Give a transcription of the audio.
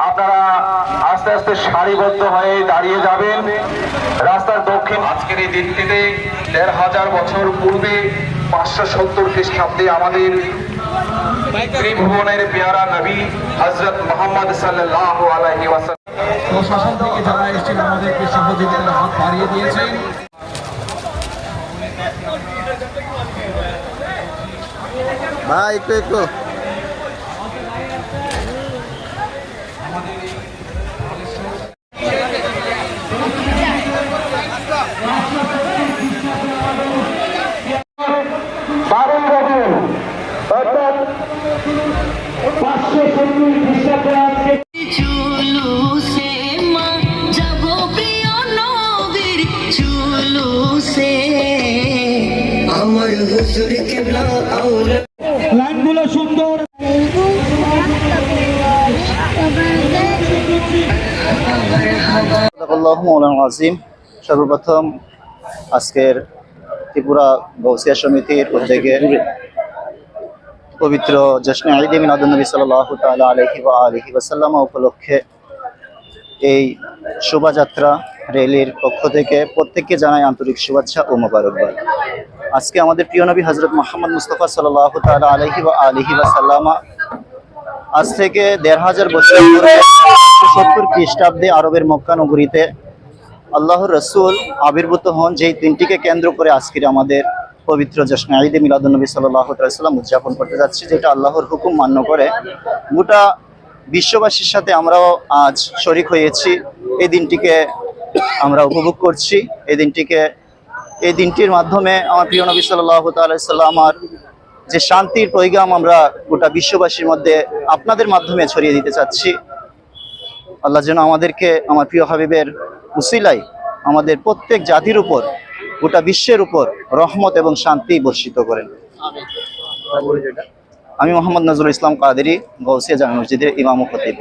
আপনারা আস্তে আস্তে সারিবদ্ধ হয়ে দাঁড়িয়ে যাবেন রাস্তার দক্ষিণ। আজকের এই দিনটিতে ১৫০০ বছর পূর্বে ৫৭০ খ্রিস্টাব্দে আমাদের ত্রিভুবনের পেয়ারা নবী হযরত মুহাম্মদ সাল্লাল্লাহু আলাইহি ওয়াসাল্লাম প্রশাসন থেকে যারা এসেছেন আমাদেরকে সহযোগিতার হাত বাড়িয়ে দিয়েছেন। ভাই একটু একটু বারণ রাখুন অর্থাৎ ৫৭০ খ্রিস্টাব্দে আজকে লাইনগুলো সুন্দর। আজিম। সর্বপ্রথম আজকের ত্রিপুরা গৌসিয়া সমিতির উদ্যোগে পবিত্র জশ্নে ঈদ মিলাদুন্নবী সাল্লাল্লাহু তাআলা আলাইহি ওয়া আলিহি ওয়াসাল্লাম উপলক্ষে এই শোভাযাত্রা র্যালির পক্ষ থেকে প্রত্যেককে জানাই আন্তরিক শুভেচ্ছা ও মোবারকবাদ। আজকে আমাদের প্রিয় নবী হযরত মুহাম্মদ মুস্তাফা সাল্লাল্লাহু তাআলা আলাইহি ওয়া আলিহি ওয়াসাল্লাম আজ থেকে ১৫০০ বছর পূর্বে ৭০ খ্রিস্টাব্দে আরবের মক্কা নগরীতে আল্লাহর রসুল আবির্ভূত হন, যেই দিনটিকে কেন্দ্র করে আজকের আমাদের পবিত্র জশ্নে ঈদ মিলাদুন্নবী সাল্লাল্লাহু আলাইহি ওয়াসাল্লাম উদযাপন করতে যাচ্ছি, যেটা আল্লাহর হুকুম মান্য করে গোটা বিশ্ববাসীর সাথে আমরাও আজ শরিক হয়েছি। এই দিনটিকে আমরা উপভোগ করছি। এই দিনটির মাধ্যমে আমার প্রিয় নবী সাল্লাল্লাহু আলাইহি ওয়াসাল্লামের যে শান্তির পয়গাম আমরা গোটা বিশ্ববাসীর মধ্যে আপনাদের মাধ্যমে ছড়িয়ে দিতে চাচ্ছি। আল্লাহ যেন আমাদেরকে আমার প্রিয় হাবিবের উসিলায় আমাদের প্রত্যেক জাতির উপর, গোটা বিশ্বের উপর রহমত এবং শান্তি বর্ষিত করেন। আমি মোহাম্মদ নজরুল ইসলাম কাদেরী, গৌসিয়া জামে মসজিদের ইমাম ও খতিব।